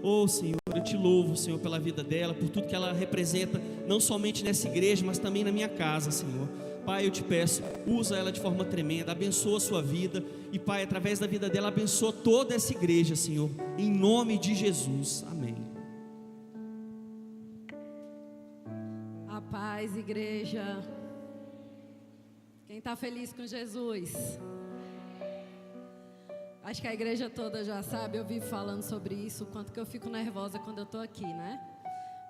Oh Senhor, eu te louvo, Senhor, pela vida dela, por tudo que ela representa, não somente nessa igreja, mas também na minha casa, Senhor. Pai, eu te peço, usa ela de forma tremenda, abençoa a sua vida. E Pai, através da vida dela, abençoa toda essa igreja, Senhor, em nome de Jesus, amém. A paz, igreja. Quem está feliz com Jesus? Acho que a igreja toda já sabe, eu vivo falando sobre isso, o quanto que eu fico nervosa quando eu estou aqui, né?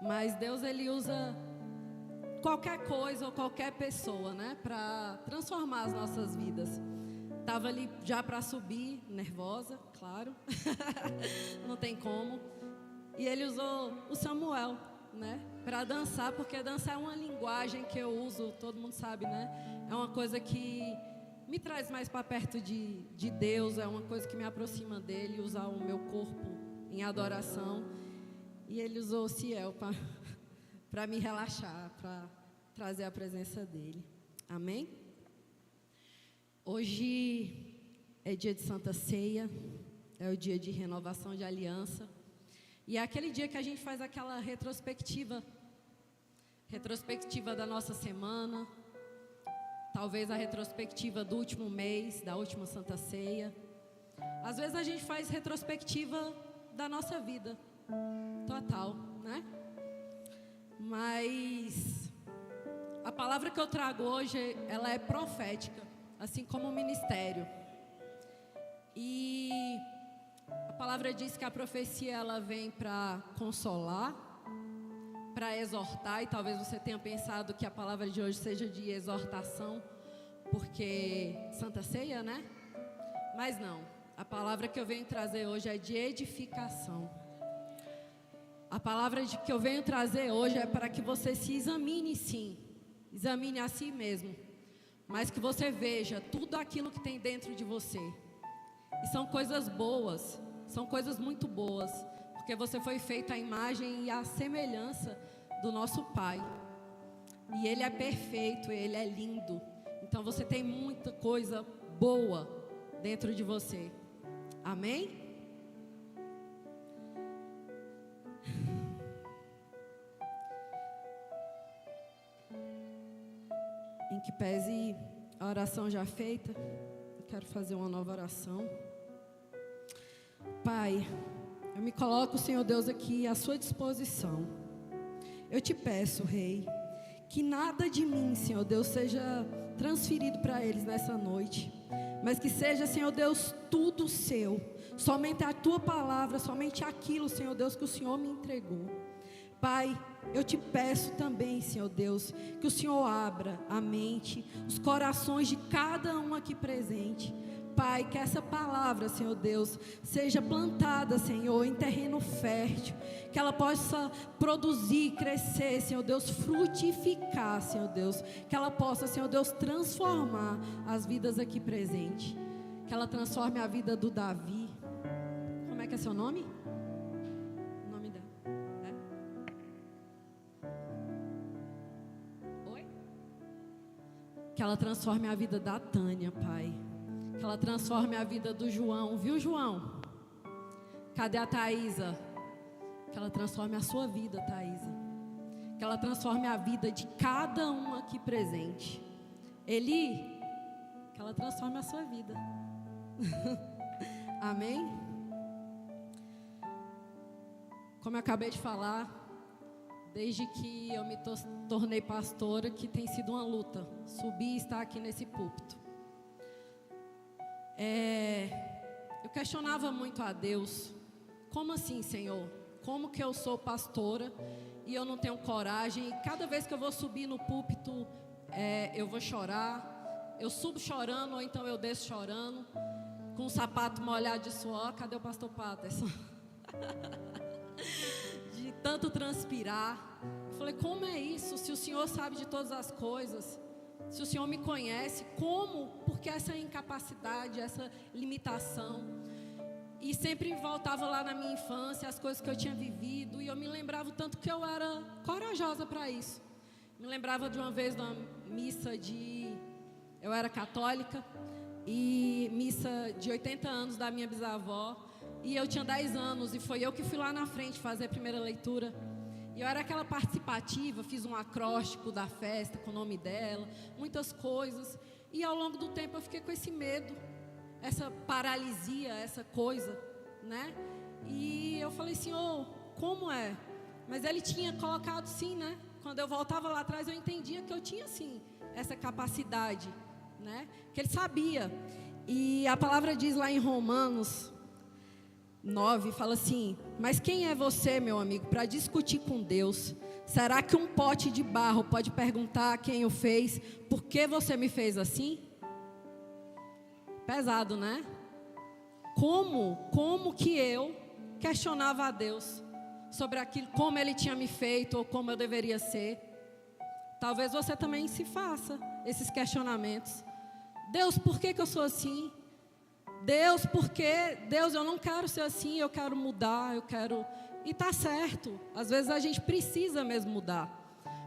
Mas Deus, Ele usa qualquer coisa ou qualquer pessoa, né? Para transformar as nossas vidas. Estava ali já para subir, nervosa, claro. Não tem como. E Ele usou o Samuel, né? Para dançar, porque dançar é uma linguagem que eu uso, todo mundo sabe, né? É uma coisa que me traz mais para perto de Deus, é uma coisa que me aproxima dele, usar o meu corpo em adoração. E ele usou o Ciel para me relaxar, para trazer a presença dele. Amém? Hoje é dia de Santa Ceia, é o dia de renovação de aliança. E é aquele dia que a gente faz aquela retrospectiva da nossa semana, talvez a retrospectiva do último mês, da última Santa Ceia. Às vezes a gente faz retrospectiva da nossa vida total, né? Mas a palavra que eu trago hoje, ela é profética, assim como o ministério. E a palavra diz que a profecia, ela vem para consolar, para exortar, e talvez você tenha pensado que a palavra de hoje seja de exortação, porque Santa Ceia, né? Mas não, a palavra que eu venho trazer hoje é de edificação. A palavra que eu venho trazer hoje é para que você se examine, sim, examine a si mesmo, mas que você veja tudo aquilo que tem dentro de você. E são coisas boas, são coisas muito boas, porque você foi feito à imagem e à semelhança do nosso Pai. E Ele é perfeito, Ele é lindo. Então você tem muita coisa boa dentro de você. Amém? Em que pese a oração já feita, eu quero fazer uma nova oração. Pai, eu me coloco, Senhor Deus, aqui à sua disposição. Eu te peço, Rei, que nada de mim, Senhor Deus, seja transferido para eles nessa noite, mas que seja, Senhor Deus, tudo seu, somente a tua palavra, somente aquilo, Senhor Deus, que o Senhor me entregou. Pai, eu te peço também, Senhor Deus, que o Senhor abra a mente, os corações de cada um aqui presente. Pai, que essa palavra, Senhor Deus, seja plantada, Senhor, em terreno fértil, que ela possa produzir, crescer, Senhor Deus, frutificar, Senhor Deus, que ela possa, Senhor Deus, transformar as vidas aqui presentes, que ela transforme a vida do Davi. Como é que é seu nome? O nome dela? Oi? Que ela transforme a vida da Tânia, Pai. Que ela transforme a vida do João, viu, João? Cadê a Thaísa? Que ela transforme a sua vida, Thaísa. Que ela transforme a vida de cada um aqui presente. Eli, que ela transforme a sua vida. Amém? Como eu acabei de falar, desde que eu me tornei pastora, que tem sido uma luta subir e estar aqui nesse púlpito. Eu questionava muito a Deus: como assim, Senhor? Como que eu sou pastora e eu não tenho coragem? E cada vez que eu vou subir no púlpito, eu vou chorar. Eu subo chorando, ou então eu desço chorando, com o sapato molhado de suor. Cadê o pastor Patterson? De tanto transpirar. Eu falei: como é isso? Se o Senhor sabe de todas as coisas, se o Senhor me conhece, como? Porque essa incapacidade, essa limitação. E sempre voltava lá na minha infância, as coisas que eu tinha vivido, e eu me lembrava o tanto que eu era corajosa para isso. Me lembrava de uma vez, de uma missa eu era católica, e missa de 80 anos da minha bisavó, E eu tinha 10 anos e foi eu que fui lá na frente fazer a primeira leitura. E eu era aquela participativa, fiz um acróstico da festa com o nome dela, muitas coisas. E ao longo do tempo eu fiquei com esse medo, essa paralisia, essa coisa, né? E eu falei, Senhor, como é? Mas Ele tinha colocado sim, né? Quando eu voltava lá atrás eu entendia que eu tinha sim essa capacidade, né? Que Ele sabia. E a palavra diz lá em Romanos 9, fala assim: mas quem é você, meu amigo, para discutir com Deus? Será que um pote de barro pode perguntar a quem o fez, por que você me fez assim? Pesado, né? Como que eu questionava a Deus sobre aquilo, como Ele tinha me feito ou como eu deveria ser? Talvez você também se faça esses questionamentos. Deus, por que eu sou assim? Deus, por que? Deus, eu não quero ser assim, eu quero mudar, eu quero... E tá certo, às vezes a gente precisa mesmo mudar.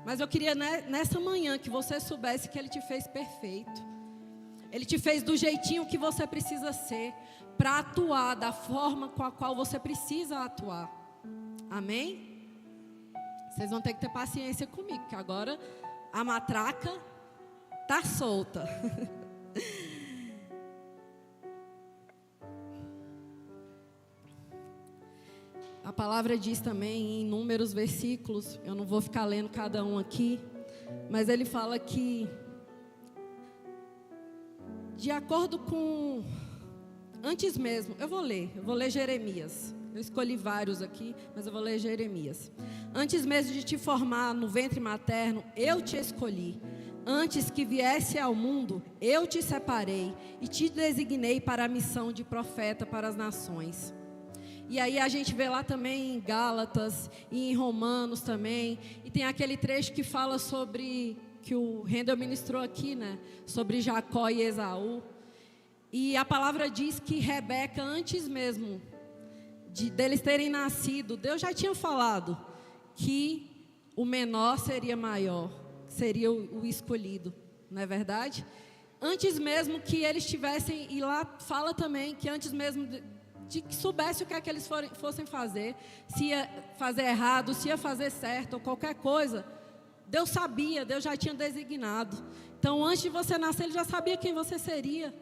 Mas eu queria nessa manhã que você soubesse que Ele te fez perfeito. Ele te fez do jeitinho que você precisa ser, para atuar da forma com a qual você precisa atuar. Amém? Vocês vão ter que ter paciência comigo, que agora a matraca tá solta. A palavra diz também em inúmeros versículos, eu não vou ficar lendo cada um aqui, mas ele fala que, de acordo com, antes mesmo, eu vou ler Jeremias, eu escolhi vários aqui, mas eu vou ler Jeremias. Antes mesmo de te formar no ventre materno, eu te escolhi. Antes que viesse ao mundo, eu te separei e te designei para a missão de profeta para as nações. E aí a gente vê lá também em Gálatas e em Romanos também. E tem aquele trecho que fala sobre, que o Rendel ministrou aqui, né? Sobre Jacó e Esaú. E a palavra diz que Rebeca, antes mesmo deles terem nascido, Deus já tinha falado que o menor seria maior, seria o escolhido, não é verdade? Antes mesmo que eles tivessem, e lá fala também que antes mesmo de que soubesse o que é que eles fossem fazer, se ia fazer errado, se ia fazer certo ou qualquer coisa, Deus sabia, Deus já tinha designado. Então antes de você nascer, Ele já sabia quem você seria.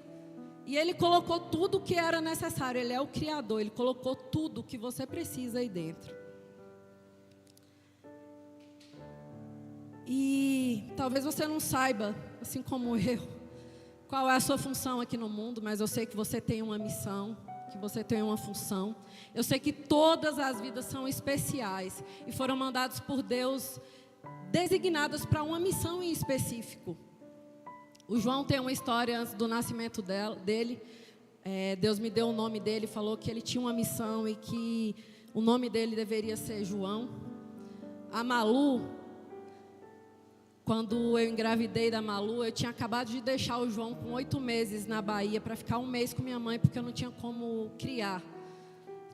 E Ele colocou tudo o que era necessário. Ele é o Criador, Ele colocou tudo o que você precisa aí dentro. E talvez você não saiba, assim como eu, qual é a sua função aqui no mundo, mas eu sei que você tem uma missão, que você tem uma função. Eu sei que todas as vidas são especiais e foram mandadas por Deus, designadas para uma missão em específico. O João tem uma história antes do nascimento dele. Deus me deu o nome dele, falou que ele tinha uma missão e que o nome dele deveria ser João. A Malu, quando eu engravidei da Malu, eu tinha acabado de deixar o João com 8 meses na Bahia para ficar 1 mês com minha mãe, porque eu não tinha como criar.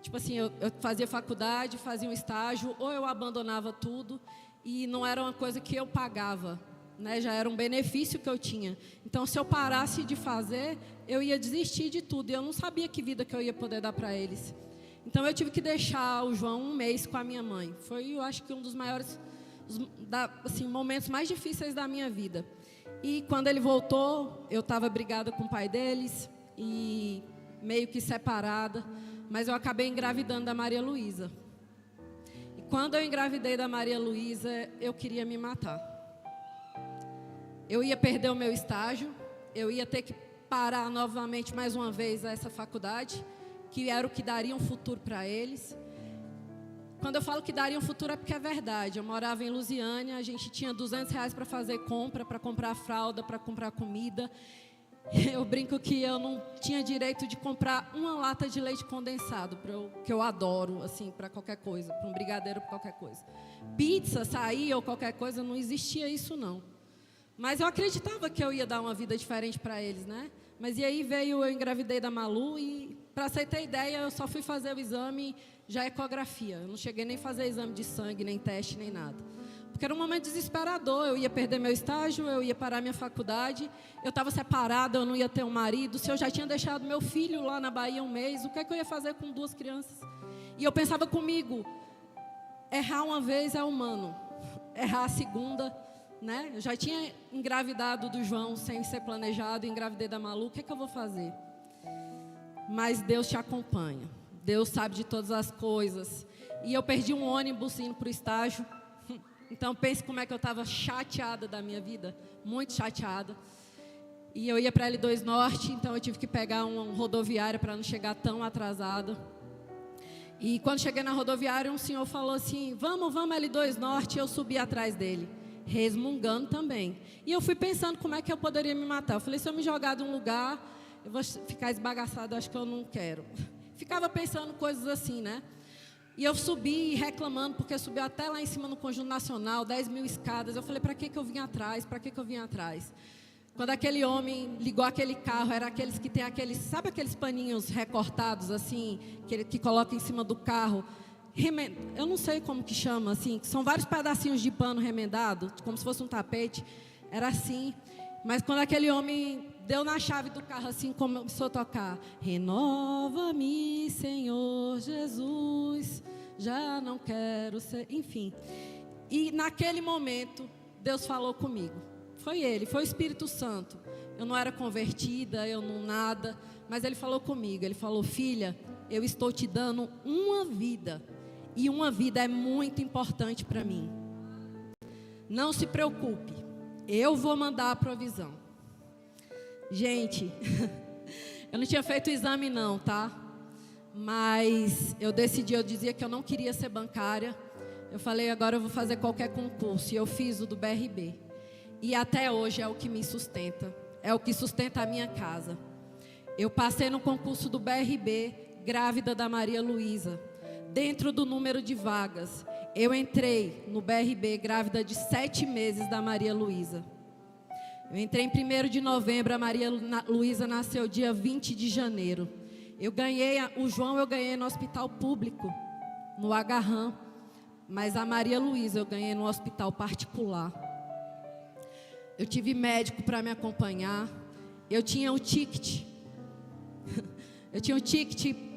Tipo assim, eu fazia faculdade, fazia um estágio, ou eu abandonava tudo, e não era uma coisa que eu pagava, né? Já era um benefício que eu tinha. Então, se eu parasse de fazer, eu ia desistir de tudo, e eu não sabia que vida que eu ia poder dar para eles. Então, eu tive que deixar o João 1 mês com a minha mãe. Foi, eu acho que um dos maiores... assim, momentos mais difíceis da minha vida. E quando ele voltou, eu estava brigada com o pai deles e meio que separada, mas eu acabei engravidando da Maria Luísa. E quando eu engravidei da Maria Luísa, eu queria me matar. Eu ia perder o meu estágio, eu ia ter que parar novamente mais uma vez essa faculdade, que era o que daria um futuro para eles. Quando eu falo que daria um futuro é porque é verdade. Eu morava em Lusiânia, a gente tinha R$200 para fazer compra, para comprar fralda, para comprar comida. Eu brinco que eu não tinha direito de comprar uma lata de leite condensado, que eu adoro, assim, para qualquer coisa, para um brigadeiro, para qualquer coisa. Pizza, açaí ou qualquer coisa, não existia isso não. Mas eu acreditava que eu ia dar uma vida diferente para eles, né? Mas e aí eu engravidei da Malu e, para você ter ideia, eu só fui fazer o exame, já ecografia. Eu não cheguei nem a fazer exame de sangue, nem teste, nem nada. porque era um momento desesperador. Eu ia perder meu estágio, eu ia parar minha faculdade, eu estava separada, eu não ia ter um marido. Se eu já tinha deixado meu filho lá na Bahia 1 mês, o que é que eu ia fazer com 2 crianças? E eu pensava comigo, errar uma vez é humano, errar a segunda, né? Eu já tinha engravidado do João sem ser planejado, engravidei da Malu, o que é que eu vou fazer? Mas Deus te acompanha, Deus sabe de todas as coisas. E eu perdi um ônibus indo para o estágio. Então pense como é que eu estava chateada da minha vida, muito chateada. E eu ia para L2 Norte, então eu tive que pegar uma rodoviária para não chegar tão atrasada. E quando cheguei na rodoviária, um senhor falou assim, vamos L2 Norte, e eu subi atrás dele, resmungando também. E eu fui pensando como é que eu poderia me matar. Eu falei, se eu me jogar de um lugar, eu vou ficar esbagaçado, acho que eu não quero. Ficava pensando coisas assim, né? E eu subi reclamando, porque subiu até lá em cima no Conjunto Nacional, 10.000 escadas. Eu falei, para que eu vim atrás? Para que eu vim atrás? Quando aquele homem ligou aquele carro, era aqueles que tem aqueles, sabe aqueles paninhos recortados assim, que coloca em cima do carro? Eu não sei como que chama, assim, são vários pedacinhos de pano remendado, como se fosse um tapete. Era assim. Mas quando aquele homem deu na chave do carro, assim, começou a tocar, renova-me, Senhor Jesus, já não quero ser, enfim. E naquele momento, Deus falou comigo. Foi Ele, foi o Espírito Santo. Eu não era convertida, eu não nada, mas Ele falou comigo. Ele falou, filha, eu estou te dando uma vida, e uma vida é muito importante para mim. Não se preocupe, eu vou mandar a provisão. Gente, eu não tinha feito o exame não, tá? Mas eu decidi, eu dizia que eu não queria ser bancária. Eu falei, agora eu vou fazer qualquer concurso. E eu fiz o do BRB. E até hoje é o que me sustenta. É o que sustenta a minha casa. Eu passei no concurso do BRB, grávida da Maria Luísa. Dentro do número de vagas, eu entrei no BRB grávida de 7 meses da Maria Luísa. Eu entrei em 1º de novembro, a Maria Luísa nasceu dia 20 de janeiro. O João eu ganhei no hospital público, no Agarram, mas a Maria Luísa eu ganhei no hospital particular. Eu tive médico para me acompanhar, eu tinha o ticket,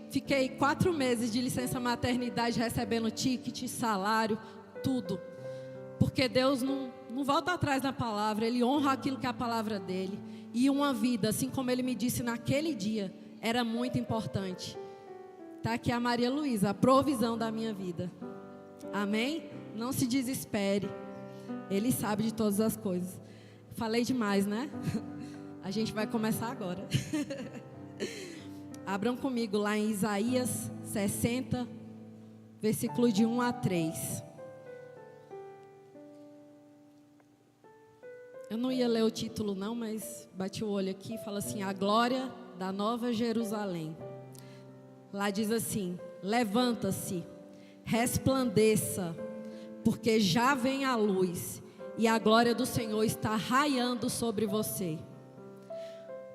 fiquei 4 meses de licença maternidade recebendo ticket, salário, tudo. Porque Deus não volta atrás na palavra, Ele honra aquilo que é a palavra dEle. E uma vida, assim como Ele me disse naquele dia, era muito importante. Está aqui a Maria Luísa, a provisão da minha vida. Amém? Não se desespere, Ele sabe de todas as coisas. Falei demais, né? A gente vai começar agora. Abram comigo lá em Isaías 60, versículo de 1 a 3. Eu não ia ler o título não, mas bati o olho aqui e fala assim, a glória da Nova Jerusalém. Lá diz assim, levanta-se, resplandeça, porque já vem a luz, e a glória do Senhor está raiando sobre você.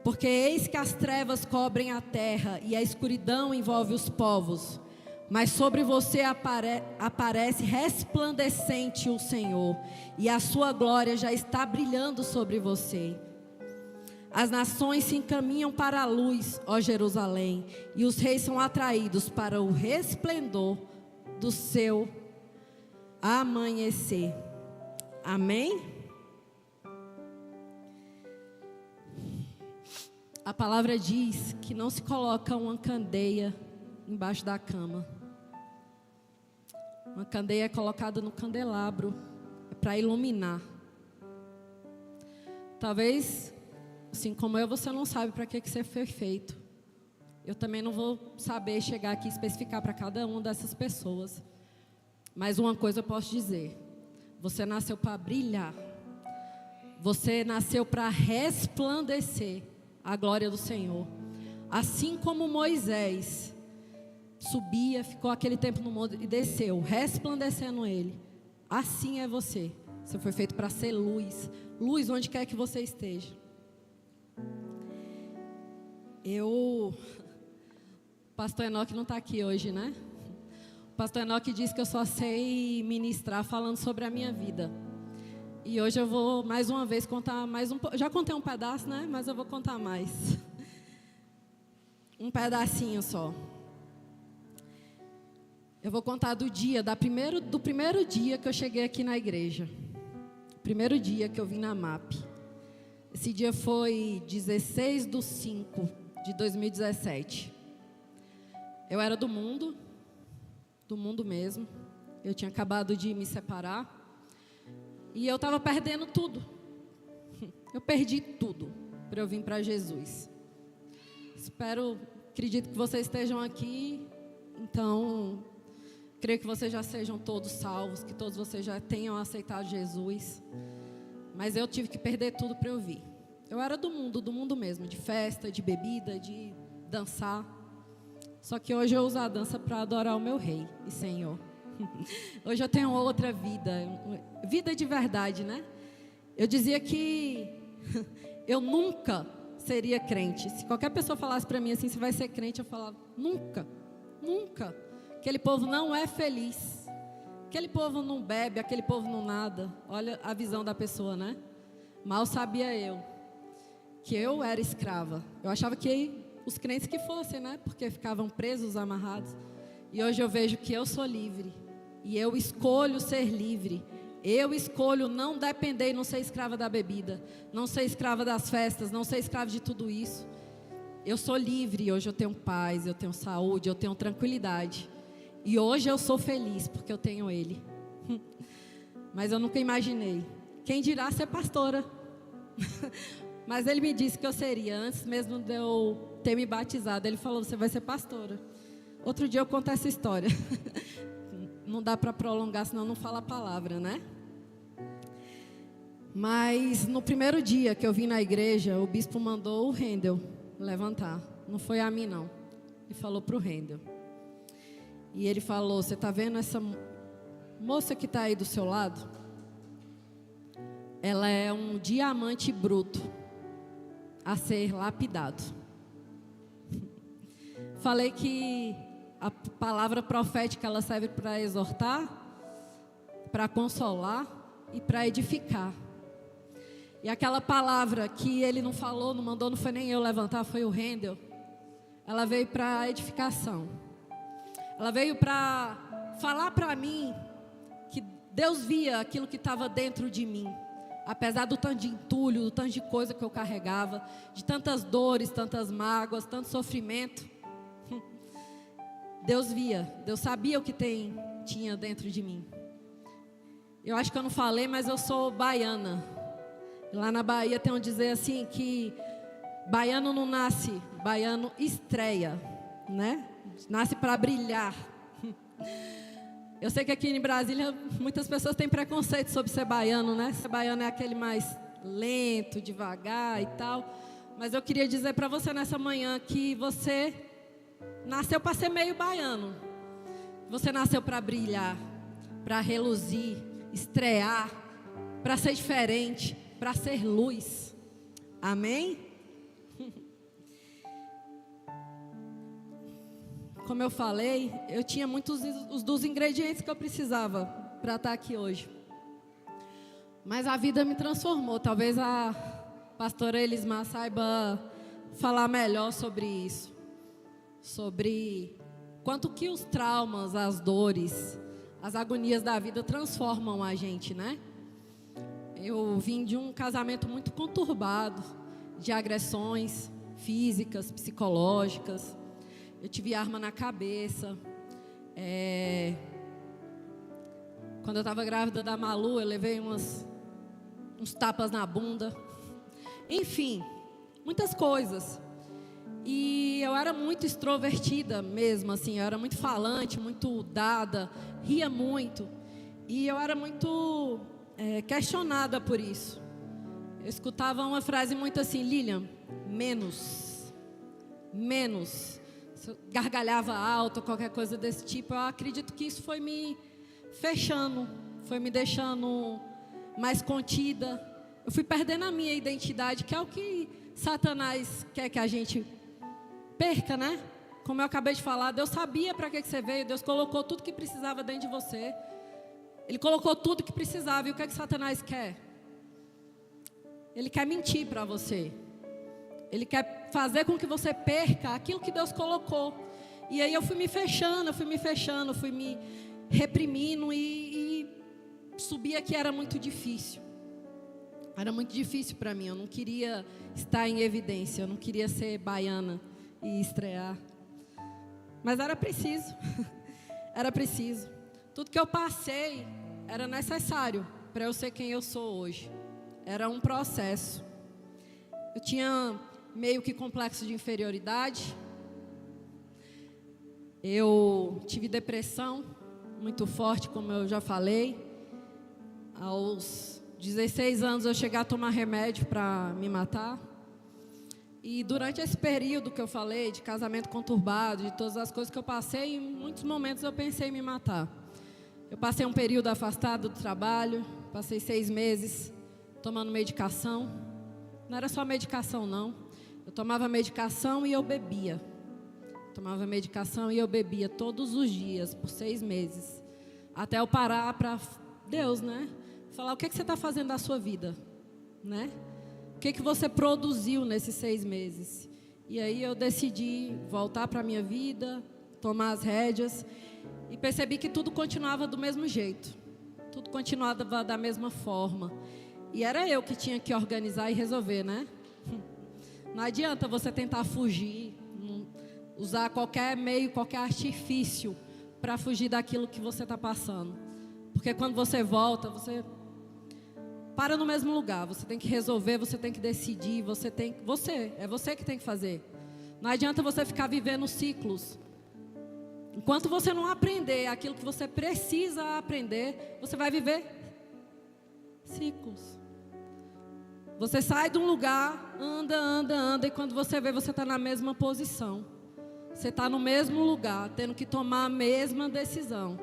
Porque eis que as trevas cobrem a terra, e a escuridão envolve os povos, mas sobre você aparece resplandecente o Senhor, e a sua glória já está brilhando sobre você. As nações se encaminham para a luz, ó Jerusalém, e os reis são atraídos para o resplendor do seu amanhecer. Amém? A palavra diz que não se coloca uma candeia embaixo da cama. Uma candeia é colocada no candelabro, é para iluminar. Talvez, assim como eu, você não sabe para que você foi feito. Eu também não vou saber chegar aqui e especificar para cada uma dessas pessoas. Mas uma coisa eu posso dizer: você nasceu para brilhar. Você nasceu para resplandecer a glória do Senhor. Assim como Moisés subia, ficou aquele tempo no monte e desceu, resplandecendo ele. Assim é você. Você foi feito para ser luz. Luz onde quer que você esteja. O pastor Enoque não está aqui hoje, né? O pastor Enoque disse que eu só sei ministrar falando sobre a minha vida. E hoje eu vou mais uma vez contar mais um pouco. Já contei um pedaço, né? Mas eu vou contar mais. Um pedacinho só. Eu vou contar do primeiro dia que eu cheguei aqui na igreja. Primeiro dia que eu vim na MAP. Esse dia foi 16/5/2017. Eu era do mundo mesmo. Eu tinha acabado de me separar. E eu estava perdendo tudo. Eu perdi tudo para eu vir para Jesus. Acredito que vocês estejam aqui. Então, creio que vocês já sejam todos salvos, que todos vocês já tenham aceitado Jesus. Mas eu tive que perder tudo para eu vir. Eu era do mundo mesmo, de festa, de bebida, de dançar. Só que hoje eu uso a dança para adorar o meu Rei e Senhor. Hoje eu tenho outra vida de verdade, né? Eu dizia que eu nunca seria crente. Se qualquer pessoa falasse para mim assim, você vai ser crente, eu falava, nunca. Aquele povo não é feliz. Aquele povo não bebe, aquele povo não nada. Olha a visão da pessoa, né? Mal sabia eu que eu era escrava. Eu achava que os crentes que fossem, né? Porque ficavam presos, amarrados. E hoje eu vejo que eu sou livre. E eu escolho ser livre. Eu escolho não depender e não ser escrava da bebida. Não ser escrava das festas. Não ser escrava de tudo isso. Eu sou livre. Hoje eu tenho paz, eu tenho saúde, eu tenho tranquilidade. E hoje eu sou feliz porque eu tenho Ele. Mas eu nunca imaginei. Quem dirá ser pastora? Mas Ele me disse que eu seria. Antes mesmo de eu ter me batizado, Ele falou, você vai ser pastora. Outro dia eu conto essa história. Não dá para prolongar, senão não fala a palavra, né? Mas no primeiro dia que eu vim na igreja, o bispo mandou o Rendel levantar. Não foi a mim, não. Ele falou para o Rendel. E ele falou, você está vendo essa moça que está aí do seu lado? Ela é um diamante bruto a ser lapidado. Falei que a palavra profética ela serve para exortar, para consolar e para edificar. E aquela palavra que ele não falou, não mandou, não foi nem eu levantar, foi o Rendel. Ela veio para edificação. Ela veio para falar para mim que Deus via aquilo que estava dentro de mim. Apesar do tanto de entulho, do tanto de coisa que eu carregava, de tantas dores, tantas mágoas, tanto sofrimento. Deus via, Deus sabia o que tinha dentro de mim. Eu acho que eu não falei, mas eu sou baiana. Lá na Bahia tem um dizer assim que baiano não nasce, baiano estreia, né? Nasce para brilhar. Eu sei que aqui em Brasília muitas pessoas têm preconceito sobre ser baiano, né? Ser baiano é aquele mais lento, devagar e tal. Mas eu queria dizer para você nessa manhã que você nasceu para ser meio baiano. Você nasceu para brilhar, para reluzir, estrear, para ser diferente, para ser luz. Amém? Como eu falei, eu tinha muitos dos ingredientes que eu precisava para estar aqui hoje. Mas a vida me transformou. Talvez a pastora Elismar saiba falar melhor sobre isso. Sobre quanto que os traumas, as dores, as agonias da vida transformam a gente, né? Eu vim de um casamento muito conturbado, de agressões físicas, psicológicas. Eu tive arma na cabeça. Quando eu estava grávida da Malu, eu levei uns tapas na bunda. Enfim, muitas coisas. E eu era muito extrovertida mesmo, assim. Eu era muito falante, muito dada, ria muito. E eu era muito questionada por isso. Eu escutava uma frase muito assim, Lilian, menos. Se eu gargalhava alto, qualquer coisa desse tipo, eu acredito que isso foi me fechando, foi me deixando mais contida. Eu fui perdendo a minha identidade, que é o que Satanás quer que a gente perca, né? como eu acabei de falar, Deus sabia para que você veio. Deus colocou tudo que precisava dentro de você. Ele colocou tudo que precisava. E o que é que Satanás quer? Ele quer mentir para você. Ele quer fazer com que você perca aquilo que Deus colocou. E aí eu fui me fechando, fui me reprimindo e subir aqui era muito difícil. Era muito difícil para mim. Eu não queria estar em evidência, eu não queria ser baiana e estrear. Mas era preciso. Era preciso. Tudo que eu passei era necessário para eu ser quem eu sou hoje. Era um processo. Eu tinha meio que complexo de inferioridade. Eu tive depressão muito forte, como eu já falei. Aos 16 anos eu cheguei a tomar remédio para me matar. E durante esse período que eu falei, de casamento conturbado, de todas as coisas que eu passei, em muitos momentos eu pensei em me matar. Eu passei um período afastado do trabalho, passei 6 meses tomando medicação. Não era só medicação, não. Eu tomava medicação e eu bebia. Tomava medicação e eu bebia todos os dias, por 6 meses. Até eu parar para Deus, né? Falar, o que você está fazendo da sua vida? Né? O que você produziu nesses 6 meses? E aí eu decidi voltar para a minha vida, tomar as rédeas. E percebi que tudo continuava do mesmo jeito. Tudo continuava da mesma forma. E era eu que tinha que organizar e resolver, né? Não adianta você tentar fugir, usar qualquer meio, qualquer artifício para fugir daquilo que você está passando. Porque quando você volta, você para no mesmo lugar. Você tem que resolver, você tem que decidir, é você que tem que fazer. Não adianta você ficar vivendo ciclos. Enquanto você não aprender aquilo que você precisa aprender, você vai viver ciclos. Você sai de um lugar, anda, e quando você vê, você está na mesma posição. Você está no mesmo lugar, tendo que tomar a mesma decisão.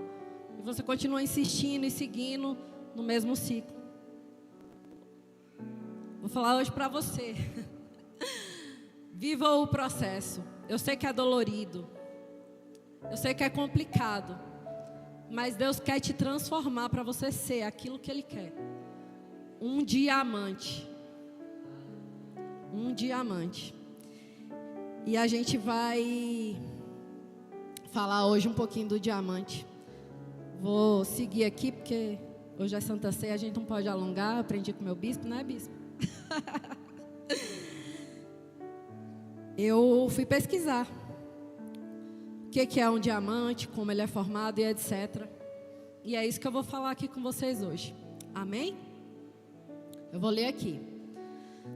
E você continua insistindo e seguindo no mesmo ciclo. Vou falar hoje para você. Viva o processo. Eu sei que é dolorido. Eu sei que é complicado. Mas Deus quer te transformar para você ser aquilo que Ele quer. Um diamante. Um diamante. E a gente vai falar hoje um pouquinho do diamante. Vou seguir aqui porque hoje é Santa Ceia, a gente não pode alongar. Aprendi com o meu bispo, né, bispo? Eu fui pesquisar o que é um diamante, como ele é formado e etc. E é isso que eu vou falar aqui com vocês hoje. Amém? Eu vou ler aqui.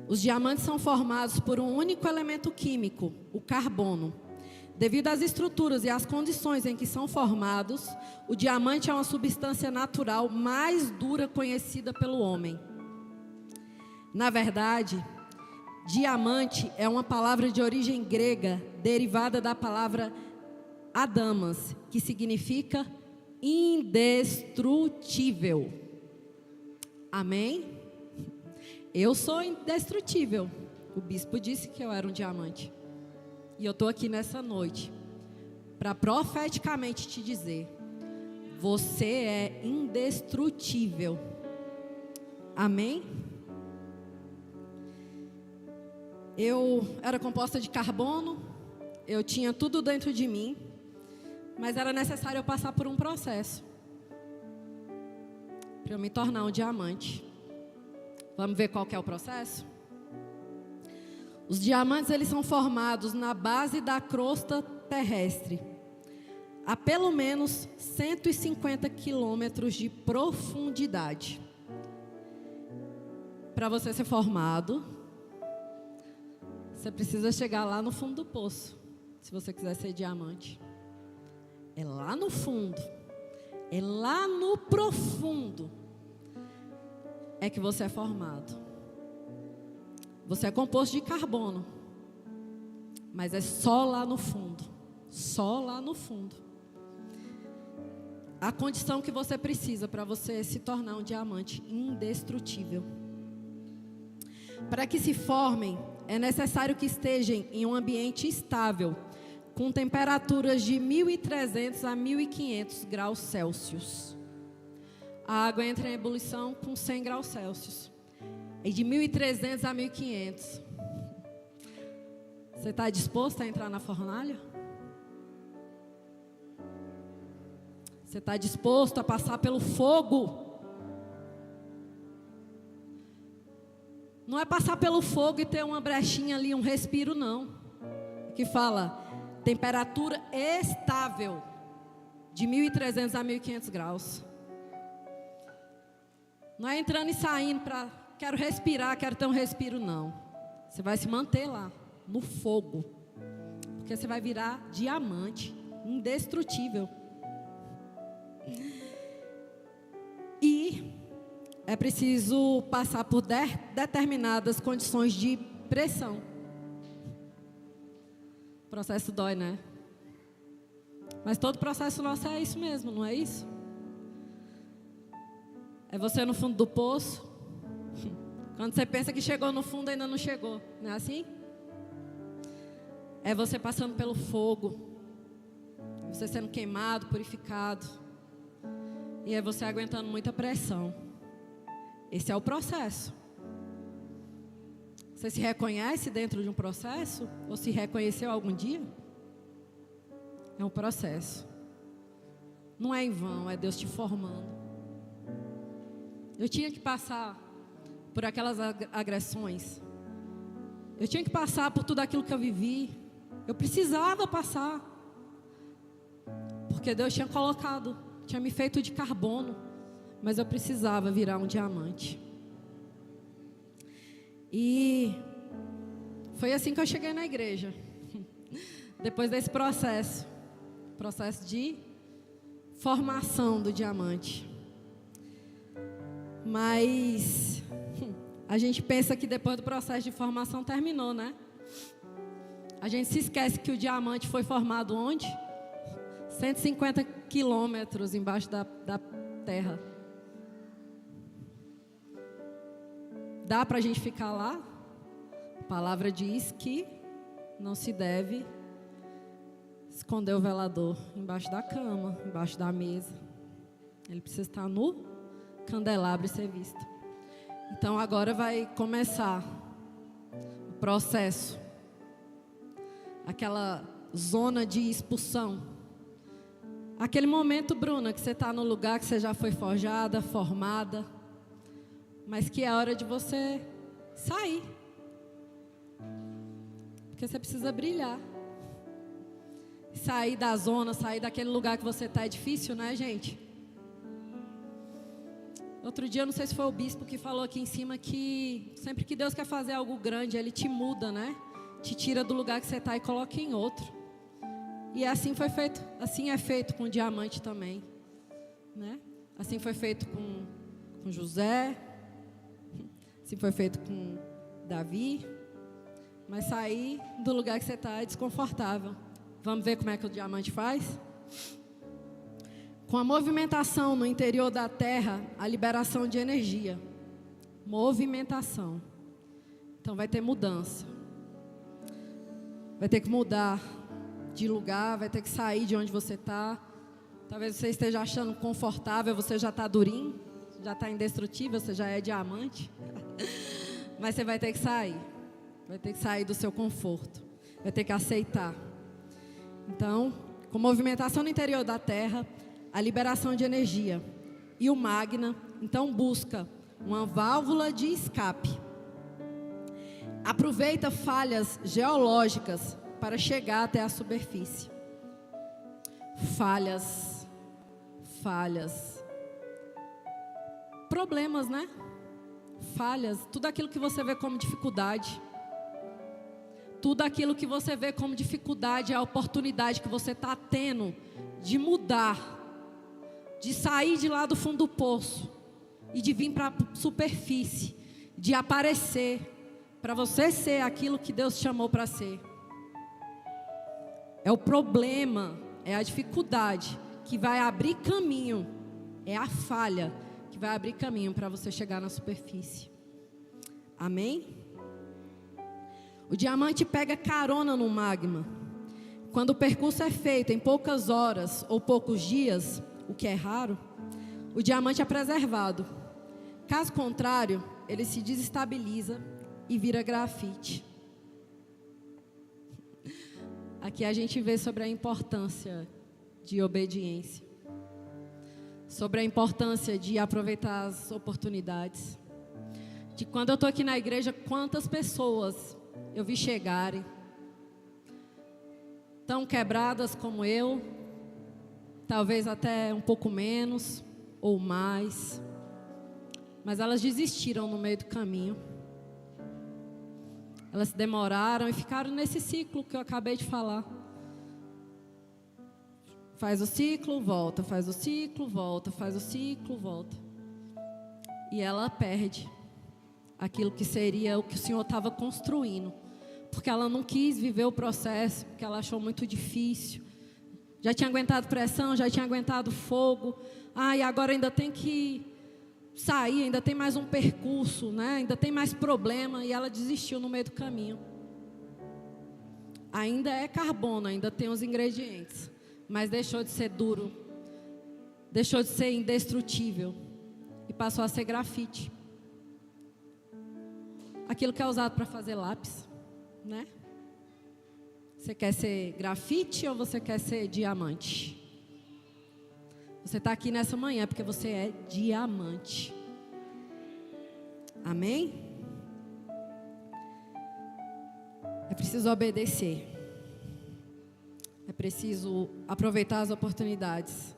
Os diamantes são formados por um único elemento químico, o carbono. Devido às estruturas e às condições em que são formados, o diamante é uma substância natural mais dura conhecida pelo homem. Na verdade, diamante é uma palavra de origem grega, derivada da palavra adamas, que significa indestrutível. Amém? Eu sou indestrutível. O bispo disse que eu era um diamante. E eu estou aqui nessa noite para profeticamente te dizer: você é indestrutível. Amém? Eu era composta de carbono. Eu tinha tudo dentro de mim. Mas era necessário eu passar por um processo para eu me tornar um diamante. Vamos ver qual que é o processo? Os diamantes, eles são formados na base da crosta terrestre, a pelo menos 150 quilômetros de profundidade. Para você ser formado, você precisa chegar lá no fundo do poço, se você quiser ser diamante. É lá no fundo, é lá no profundo, é que você é formado. Você é composto de carbono, mas é só lá no fundo. Só lá no fundo. A condição que você precisa para você se tornar um diamante indestrutível. Para que se formem, é necessário que estejam em um ambiente estável, com temperaturas de 1.300 a 1.500 graus Celsius. A água entra em ebulição com 100 graus Celsius. E de 1.300 a 1.500. Você está disposto a entrar na fornalha? Você está disposto a passar pelo fogo? Não é passar pelo fogo e ter uma brechinha ali, um respiro, não. Que fala temperatura estável de 1.300 a 1.500 graus. Não é entrando e saindo para quero respirar, quero ter um respiro, não. Você vai se manter lá, no fogo. Porque você vai virar diamante, indestrutível. E é preciso passar por determinadas condições de pressão. O processo dói, né? Mas todo processo nosso é isso mesmo, não é isso? É você no fundo do poço. Quando você pensa que chegou no fundo, ainda não chegou. Não é assim? É você passando pelo fogo. Você sendo queimado, purificado. E é você aguentando muita pressão. Esse é o processo. Você se reconhece dentro de um processo? Ou se reconheceu algum dia? É um processo. Não é em vão, é Deus te formando. Eu tinha que passar por aquelas agressões. Eu tinha que passar por tudo aquilo que eu vivi. Eu precisava passar. Porque Deus tinha colocado, tinha me feito de carbono. Mas eu precisava virar um diamante. E foi assim que eu cheguei na igreja. Depois desse processo de formação do diamante. Mas a gente pensa que depois do processo de formação terminou, né? A gente se esquece que o diamante foi formado onde? 150 quilômetros embaixo da terra. Dá para a gente ficar lá? A palavra diz que não se deve esconder o velador embaixo da cama, embaixo da mesa. Ele precisa estar no candelabro e ser visto. Então agora vai começar o processo. Aquela zona de expulsão. Aquele momento, Bruna, que você está no lugar que você já foi forjada, formada. Mas que é hora de você sair. Porque você precisa brilhar. Sair da zona, sair daquele lugar que você está é difícil, né, gente? Outro dia, não sei se foi o bispo que falou aqui em cima que sempre que Deus quer fazer algo grande, Ele te muda, né? Te tira do lugar que você está e coloca em outro. E assim foi feito, assim é feito com o diamante também, né? Assim foi feito com José, assim foi feito com Davi. Mas sair do lugar que você está é desconfortável. Vamos ver como é que o diamante faz? Com a movimentação no interior da terra, a liberação de energia. Movimentação. Então vai ter mudança. Vai ter que mudar de lugar, vai ter que sair de onde você está. Talvez você esteja achando confortável, você já está durinho, já está indestrutível, você já é diamante. Mas você vai ter que sair. Vai ter que sair do seu conforto. Vai ter que aceitar. Então, com movimentação no interior da terra, a liberação de energia. E o magna, então, busca uma válvula de escape. Aproveita falhas geológicas para chegar até a superfície. Falhas. Problemas, né? Falhas. Tudo aquilo que você vê como dificuldade. Tudo aquilo que você vê como dificuldade é a oportunidade que você está tendo de mudar. De sair de lá do fundo do poço e de vir para a superfície, de aparecer, para você ser aquilo que Deus chamou para ser. É o problema, é a dificuldade que vai abrir caminho, é a falha que vai abrir caminho para você chegar na superfície. Amém? O diamante pega carona no magma. Quando o percurso é feito em poucas horas ou poucos dias, o que é raro, o diamante é preservado. Caso contrário, ele se desestabiliza e vira grafite. Aqui a gente vê sobre a importância de obediência, sobre a importância de aproveitar as oportunidades. De quando eu estou aqui na igreja, quantas pessoas eu vi chegarem, tão quebradas como eu, talvez até um pouco menos ou mais, mas elas desistiram no meio do caminho. Elas se demoraram e ficaram nesse ciclo que eu acabei de falar. Faz o ciclo, volta, faz o ciclo, volta, faz o ciclo, volta. E ela perde aquilo que seria o que o Senhor estava construindo. Porque ela não quis viver o processo, porque ela achou muito difícil. Já tinha aguentado pressão, já tinha aguentado fogo. E agora ainda tem que sair, ainda tem mais um percurso, né? Ainda tem mais problema. E ela desistiu no meio do caminho. Ainda é carbono, ainda tem os ingredientes. Mas deixou de ser duro. Deixou de ser indestrutível. E passou a ser grafite. Aquilo que é usado para fazer lápis, né? Você quer ser grafite ou você quer ser diamante? Você está aqui nessa manhã porque você é diamante. Amém? É preciso obedecer. É preciso aproveitar as oportunidades.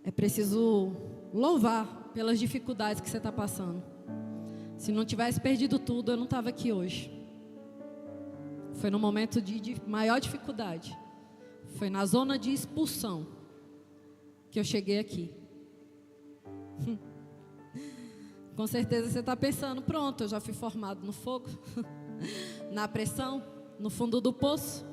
É preciso louvar pelas dificuldades que você está passando. Se não tivesse perdido tudo, eu não estava aqui hoje. Foi no momento de maior dificuldade. Foi na zona de expulsão que eu cheguei aqui. Com certeza você está pensando, pronto, eu já fui formado no fogo, na pressão, no fundo do poço.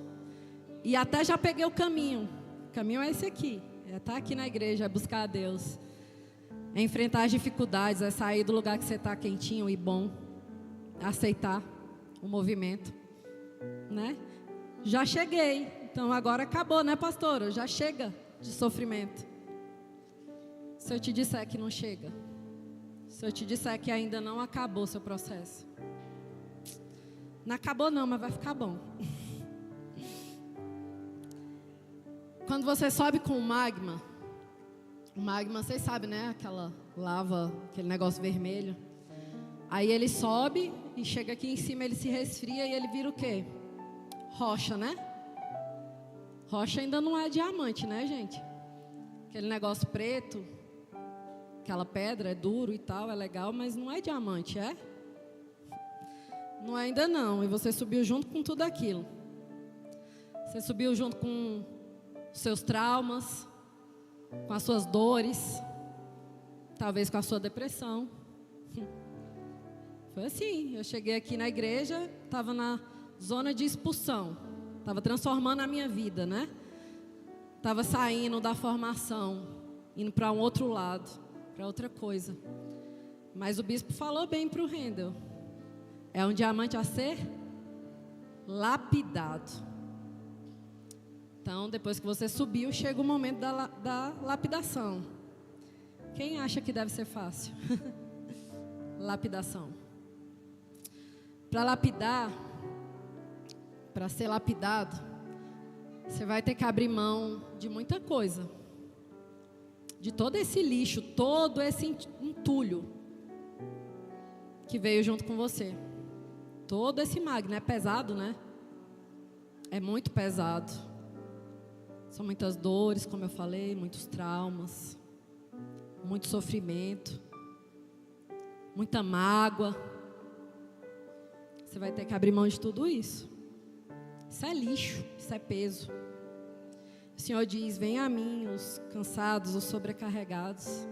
E até já peguei o caminho. O caminho é esse aqui. É estar aqui na igreja, é buscar a Deus. É enfrentar as dificuldades, é sair do lugar que você está quentinho e bom. Aceitar o movimento, né? Já cheguei, então agora acabou, né, pastora? Já chega de sofrimento. Se eu te disser que não chega, se eu te disser que ainda não acabou o seu processo, não acabou não, mas vai ficar bom. Quando você sobe com o magma, vocês sabem, né? Aquela lava, aquele negócio vermelho. Aí ele sobe e chega aqui em cima, ele se resfria e ele vira o quê? Rocha, né? Rocha ainda não é diamante, né, gente? Aquele negócio preto, aquela pedra é duro e tal, é legal, mas não é diamante, é? Não é ainda não. E você subiu junto com tudo aquilo. Você subiu junto com seus traumas, com as suas dores, talvez com a sua depressão. Foi assim, eu cheguei aqui na igreja, estava na zona de expulsão, estava transformando a minha vida, né? Estava saindo da formação, indo para um outro lado, para outra coisa. Mas o bispo falou bem para o Rendel, é um diamante a ser lapidado. Então, depois que você subiu, chega o momento da lapidação. Quem acha que deve ser fácil? Lapidação. Para lapidar, para ser lapidado, você vai ter que abrir mão de muita coisa. De todo esse lixo, todo esse entulho que veio junto com você. Todo esse magma, é pesado, né? É muito pesado. São muitas dores, como eu falei, muitos traumas, muito sofrimento, muita mágoa. Você vai ter que abrir mão de tudo isso. Isso é lixo, isso é peso. O Senhor diz, vem a mim os cansados, os sobrecarregados.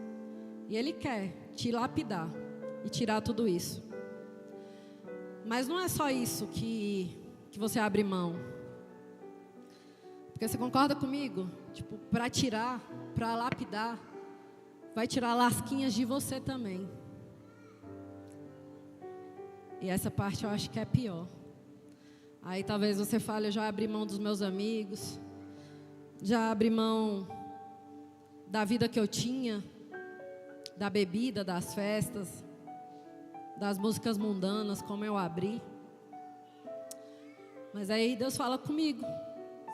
E Ele quer te lapidar e tirar tudo isso. Mas não é só isso que você abre mão. Porque você concorda comigo? Tipo, para tirar, para lapidar, vai tirar lasquinhas de você também. E essa parte eu acho que é pior. Aí talvez você fale, eu já abri mão dos meus amigos, já abri mão da vida que eu tinha, da bebida, das festas, das músicas mundanas, como eu abri. Mas aí Deus fala comigo,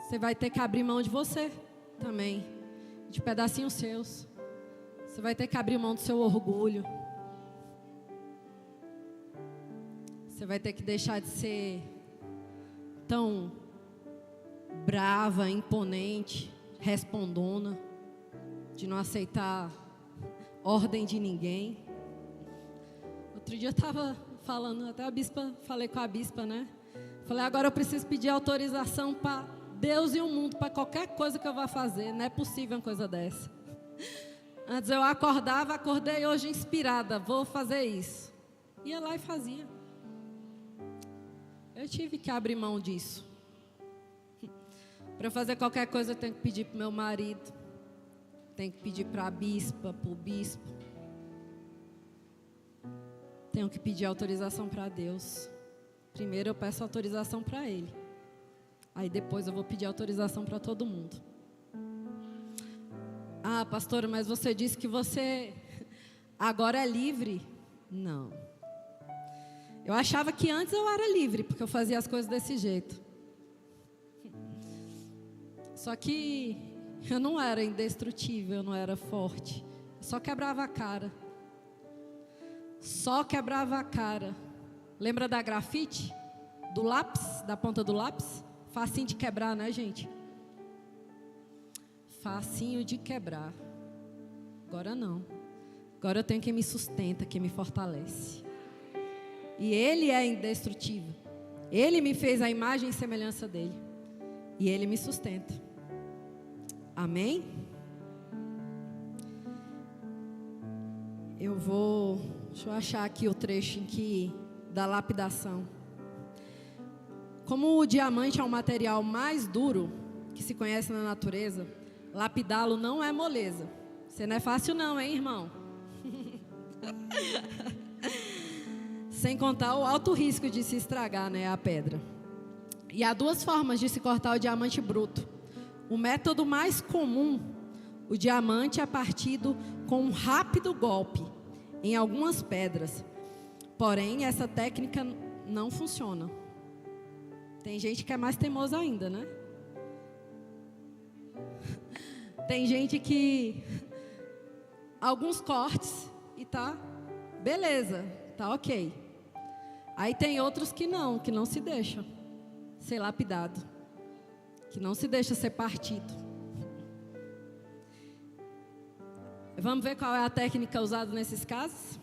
você vai ter que abrir mão de você também, de pedacinhos seus. Você vai ter que abrir mão do seu orgulho. Você vai ter que deixar de ser tão brava, imponente, respondona, de não aceitar ordem de ninguém. Outro dia eu estava falando, até falei com a bispa, né? Falei, agora eu preciso pedir autorização para Deus e o mundo, para qualquer coisa que eu vá fazer. Não é possível uma coisa dessa. Antes eu acordei hoje inspirada, vou fazer isso. Ia lá e fazia. Eu tive que abrir mão disso. Para eu fazer qualquer coisa eu tenho que pedir para o meu marido, tenho que pedir para a bispa, para o bispo. Tenho que pedir autorização para Deus. Primeiro eu peço autorização para Ele. Aí depois eu vou pedir autorização para todo mundo. Ah, pastora, mas você disse que você agora é livre. Não. Eu achava que antes eu era livre, porque eu fazia as coisas desse jeito. Só que eu não era indestrutível, eu não era forte. Eu só quebrava a cara. Só quebrava a cara. Lembra da grafite? Do lápis, da ponta do lápis? Facinho de quebrar, né, gente? Facinho de quebrar. Agora não. Agora eu tenho quem me sustenta, quem me fortalece. E Ele é indestrutível. Ele me fez a imagem e semelhança dEle. E Ele me sustenta. Amém? Deixa eu achar aqui o trecho em que da lapidação. Como o diamante é um material mais duro que se conhece na natureza, lapidá-lo não é moleza. Você não é fácil não, hein, irmão? Sem contar o alto risco de se estragar, né, a pedra. E há duas formas de se cortar o diamante bruto. O método mais comum, o diamante é partido com um rápido golpe em algumas pedras. Porém, essa técnica não funciona. Tem gente que é mais teimosa ainda, né? Tem gente que alguns cortes e tá beleza, tá ok. Aí tem outros que não se deixam ser lapidado, que não se deixa ser partido. Vamos ver qual é a técnica usada nesses casos?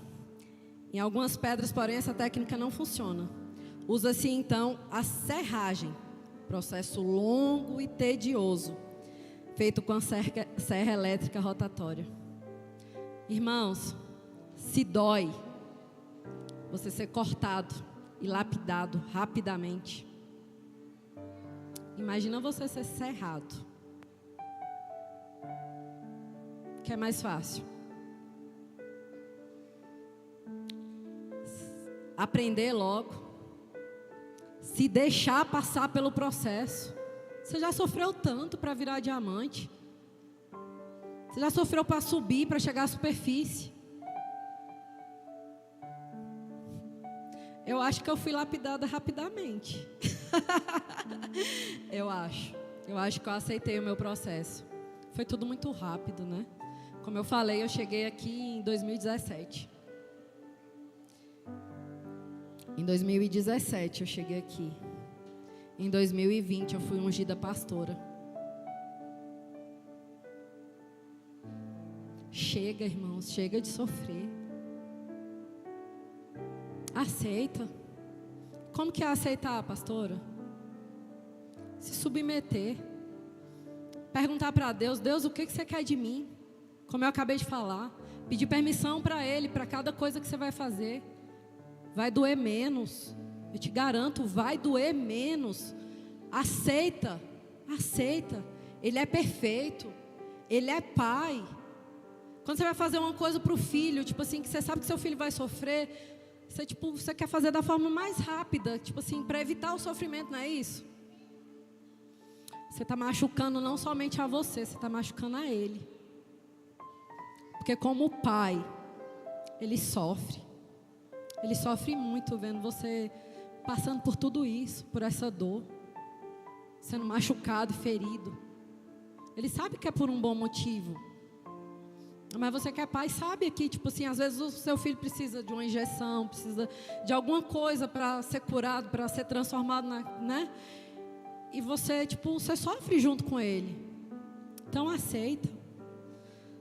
Em algumas pedras, porém, essa técnica não funciona. Usa-se então a serragem, processo longo e tedioso, feito com a serra elétrica rotatória. Irmãos, se dói você ser cortado e lapidado rapidamente, imagina você ser serrado. Que é mais fácil? Aprender logo, se deixar passar pelo processo. Você já sofreu tanto para virar diamante. Você já sofreu para subir, para chegar à superfície. Eu acho que eu fui lapidada rapidamente. Eu acho que eu aceitei o meu processo. Foi tudo muito rápido, né? Como eu falei, eu cheguei aqui em 2017. Em 2017 eu cheguei aqui. Em 2020 eu fui ungida pastora. Chega, irmãos, chega de sofrer. Aceita. Como que é aceitar, pastora? Se submeter. Perguntar para Deus, Deus, o que você quer de mim? Como eu acabei de falar. Pedir permissão para Ele, para cada coisa que você vai fazer. Vai doer menos. Eu te garanto, vai doer menos. Aceita. Aceita. Ele é perfeito. Ele é pai. Quando você vai fazer uma coisa para o filho, tipo assim, que você sabe que seu filho vai sofrer, você quer fazer da forma mais rápida, tipo assim, para evitar o sofrimento, não é isso? Você está machucando não somente a você está machucando a ele. Porque como pai, ele sofre muito vendo você passando por tudo isso, por essa dor, sendo machucado, ferido. Ele sabe que é por um bom motivo. Mas você que é pai sabe que, tipo assim, às vezes o seu filho precisa de uma injeção, precisa de alguma coisa para ser curado, para ser transformado, né? E você, você sofre junto com ele. Então aceita.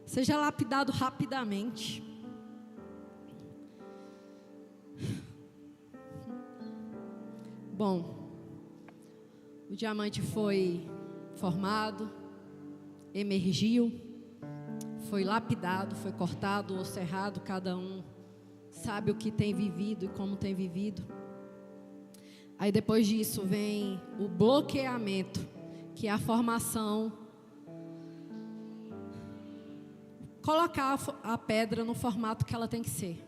Seja lapidado rapidamente. Bom, o diamante foi formado, emergiu, foi lapidado, foi cortado ou serrado, cada um sabe o que tem vivido e como tem vivido. Aí depois disso vem o bloqueamento, que é a formação, colocar a pedra no formato que ela tem que ser.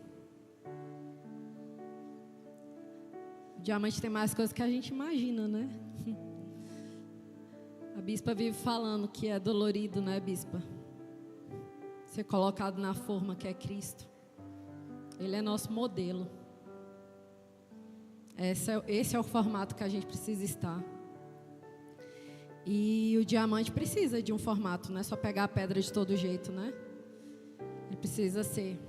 O diamante tem mais coisas que a gente imagina, né? A bispa vive falando que é dolorido, né, bispa? Ser colocado na forma que é Cristo. Ele é nosso modelo. Esse é o formato que a gente precisa estar. E o diamante precisa de um formato, não é só pegar a pedra de todo jeito, né? Ele precisa ser.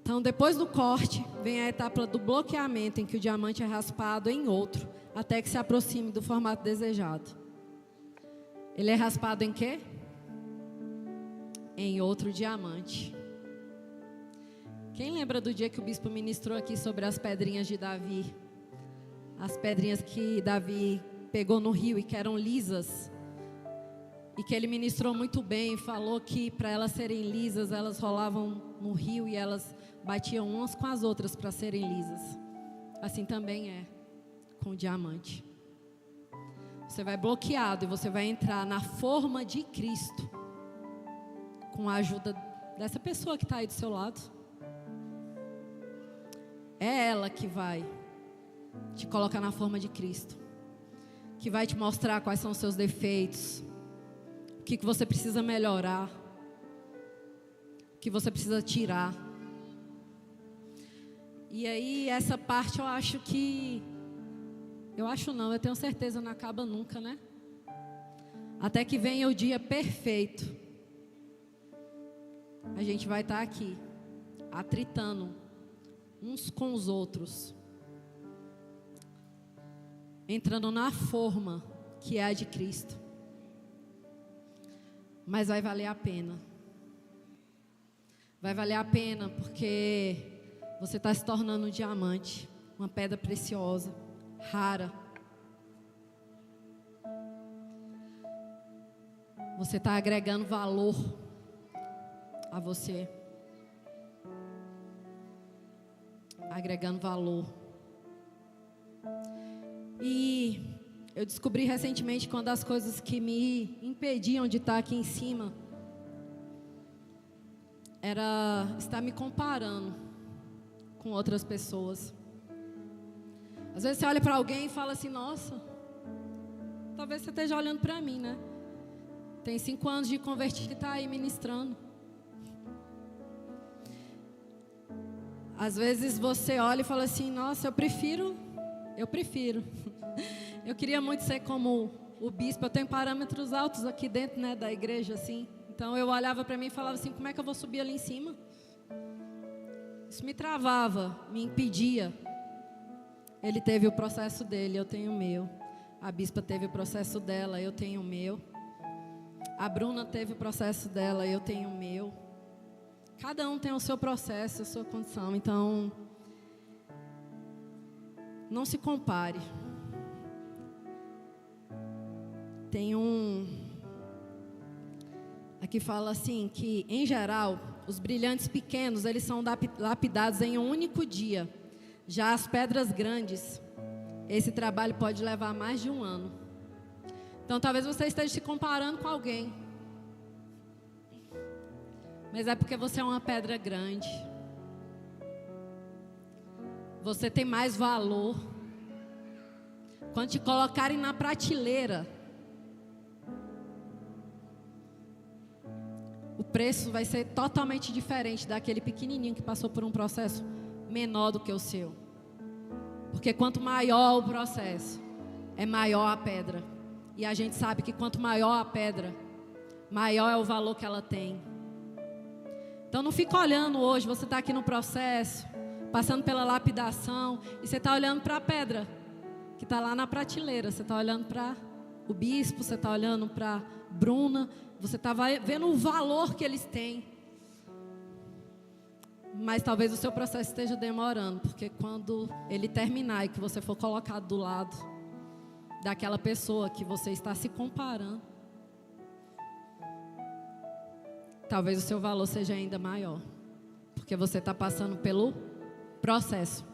Então, depois do corte, vem a etapa do bloqueamento, em que o diamante é raspado em outro, até que se aproxime do formato desejado. Ele é raspado em quê? Em outro diamante. Quem lembra do dia que o bispo ministrou aqui sobre as pedrinhas de Davi? As pedrinhas que Davi pegou no rio e que eram lisas. E que ele ministrou muito bem, falou que para elas serem lisas, elas rolavam no rio e elas batiam umas com as outras para serem lisas. Assim também é com o diamante. Você vai bloqueado e você vai entrar na forma de Cristo, com a ajuda dessa pessoa que está aí do seu lado. É ela que vai te colocar na forma de Cristo, que vai te mostrar quais são os seus defeitos, o que você precisa melhorar, o que você precisa tirar. E aí essa parte eu acho que, eu tenho certeza, não acaba nunca, né? Até que venha o dia perfeito, a gente vai estar aqui, atritando uns com os outros, entrando na forma que é a de Cristo. Mas vai valer a pena. Vai valer a pena porque você está se tornando um diamante, uma pedra preciosa, rara. Você está agregando valor a você. Agregando valor. E eu descobri recentemente que uma das coisas que me impediam de estar aqui em cima era estar me comparando com outras pessoas. Às vezes você olha para alguém e fala assim: nossa, talvez você esteja olhando para mim, né? Tem 5 anos de convertido e está aí ministrando. Às vezes você olha e fala assim: nossa, eu prefiro. Eu queria muito ser como o bispo. Eu tenho parâmetros altos aqui dentro, né, da igreja, assim. Então eu olhava para mim e falava assim: como é que eu vou subir ali em cima? Isso me travava, me impedia. Ele teve o processo dele, eu tenho o meu. A bispa teve o processo dela, eu tenho o meu. A Bruna teve o processo dela, eu tenho o meu. Cada um tem o seu processo, a sua condição. Então, não se compare. Tem aqui fala assim, que em geral, os brilhantes pequenos, eles são lapidados em um único dia. Já as pedras grandes, esse trabalho pode levar mais de 1 ano. Então talvez você esteja se comparando com alguém, mas é porque você é uma pedra grande. Você tem mais valor. Quando te colocarem na prateleira, o preço vai ser totalmente diferente daquele pequenininho que passou por um processo menor do que o seu. Porque quanto maior o processo, é maior a pedra. E a gente sabe que quanto maior a pedra, maior é o valor que ela tem. Então não fica olhando hoje, você está aqui no processo, passando pela lapidação, e você está olhando para a pedra que está lá na prateleira. Você está olhando para o bispo, você está olhando para Bruna, você está vendo o valor que eles têm. Mas talvez o seu processo esteja demorando, porque quando ele terminar e que você for colocado do lado daquela pessoa que você está se comparando, talvez o seu valor seja ainda maior, porque você está passando pelo processo.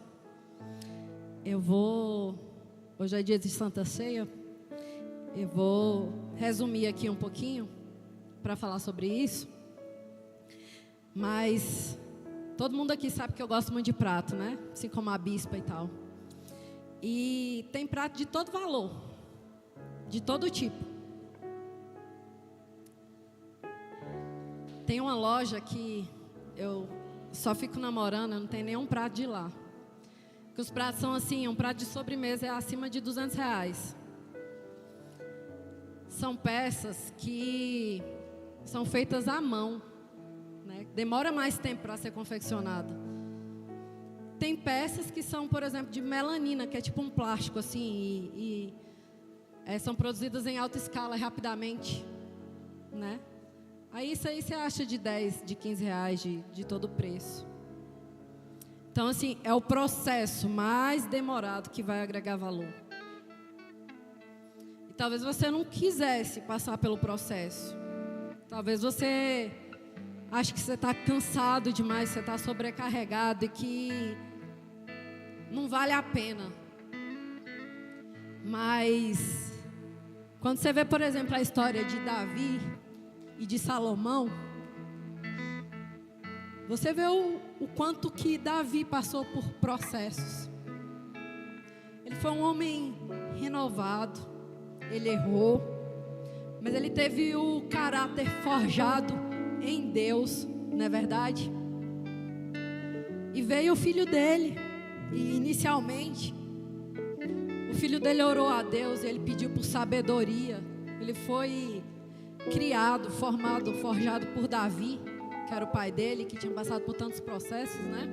Hoje é dia de Santa Ceia, eu vou resumir aqui um pouquinho para falar sobre isso, mas todo mundo aqui sabe que eu gosto muito de prato, né? Assim como a bispa e tal. E tem prato de todo valor, de todo tipo. Tem uma loja que eu só fico namorando, eu não tenho nenhum prato de lá. Que os pratos são assim, um prato de sobremesa é acima de R$200. São peças que são feitas à mão, né? Demora mais tempo para ser confeccionada. Tem peças que são, por exemplo, de melanina, que é tipo um plástico assim, são produzidas em alta escala rapidamente, né? Aí isso aí você acha de 10, de 15 reais, de todo o preço. Então assim, é o processo mais demorado que vai agregar valor. E talvez você não quisesse passar pelo processo. Talvez você ache que você está cansado demais, você está sobrecarregado e que não vale a pena. Mas quando você vê, por exemplo, a história de Davi e de Salomão, você vê o quanto que Davi passou por processos. Ele foi um homem renovado, ele errou, mas ele teve o caráter forjado em Deus, não é verdade? E veio o filho dele, e inicialmente o filho dele orou a Deus, e ele pediu por sabedoria. Ele foi criado, formado, forjado por Davi, que era o pai dele, que tinha passado por tantos processos, né?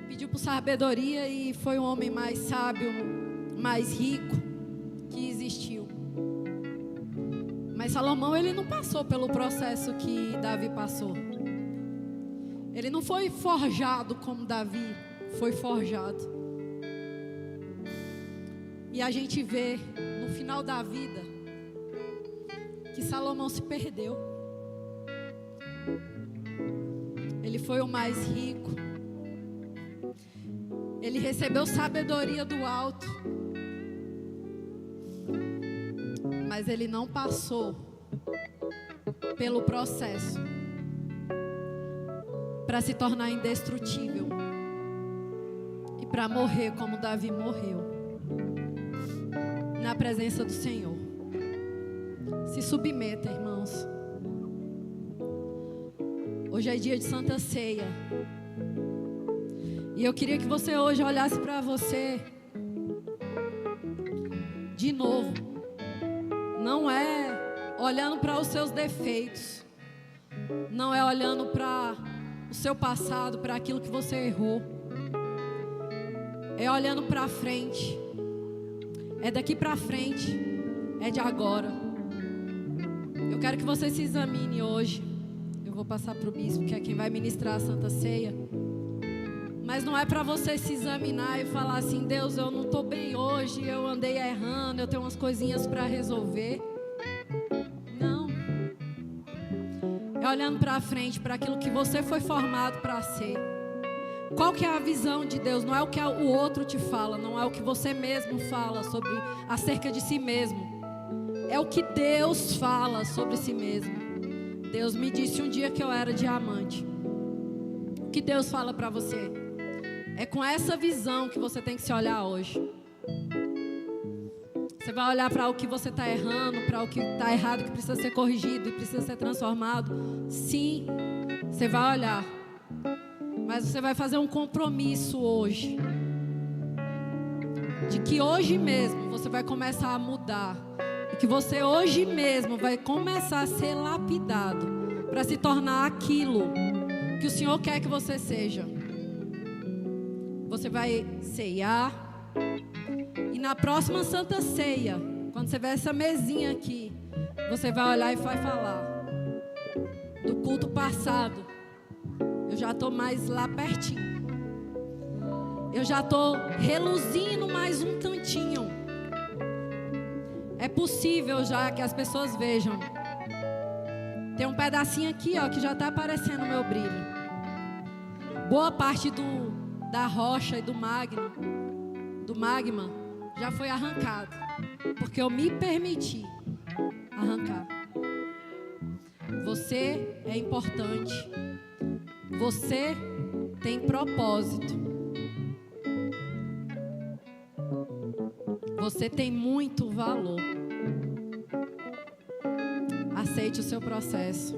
Pediu por sabedoria e foi o homem mais sábio, mais rico que existiu. Mas Salomão, ele não passou pelo processo que Davi passou. Ele não foi forjado como Davi foi forjado. E a gente vê no final da vida que Salomão se perdeu. Ele foi o mais rico. Ele recebeu sabedoria do alto. Mas ele não passou pelo processo para se tornar indestrutível e para morrer como Davi morreu, na presença do Senhor. Se submeta, irmãos. Hoje é dia de Santa Ceia. E eu queria que você hoje olhasse para você de novo. Não é olhando para os seus defeitos. Não é olhando para o seu passado, para aquilo que você errou. É olhando para frente. É daqui para frente. É de agora. Eu quero que você se examine hoje. Eu vou passar para o bispo, que é quem vai ministrar a Santa Ceia. Mas não é para você se examinar e falar assim: Deus, eu não estou bem hoje, eu andei errando, eu tenho umas coisinhas para resolver. Não. É olhando para frente, para aquilo que você foi formado para ser. Qual que é a visão de Deus? Não é o que o outro te fala, não é o que você mesmo fala acerca de si mesmo. É o que Deus fala sobre si mesmo. Deus me disse um dia que eu era diamante. O que Deus fala para você? É com essa visão que você tem que se olhar hoje. Você vai olhar para o que você está errando, para o que está errado, que precisa ser corrigido e precisa ser transformado. Sim, você vai olhar. Mas você vai fazer um compromisso hoje. De que hoje mesmo você vai começar a mudar. E que você hoje mesmo vai começar a ser lapidado para se tornar aquilo que o Senhor quer que você seja. Você vai ceiar. E na próxima Santa Ceia, quando você ver essa mesinha aqui, você vai olhar e vai falar: do culto passado, eu já estou mais lá pertinho. Eu já estou reluzindo mais um tantinho. É possível já que as pessoas vejam. Tem um pedacinho aqui, ó, que já está aparecendo o meu brilho. Boa parte da rocha e do magma já foi arrancado, porque eu me permiti arrancar. Você é importante. Você tem propósito. Você tem muito valor. Aceite o seu processo.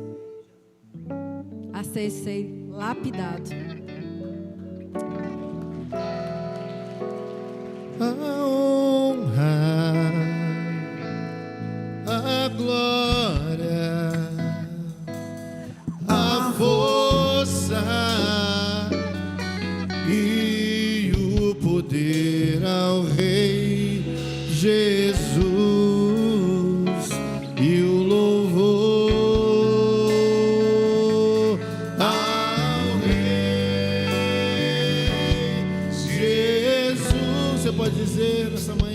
Aceite ser lapidado. A honra, a glória, a força e o poder ao Rei Jesus e o louvor ao Rei Jesus. Você pode dizer nessa manhã?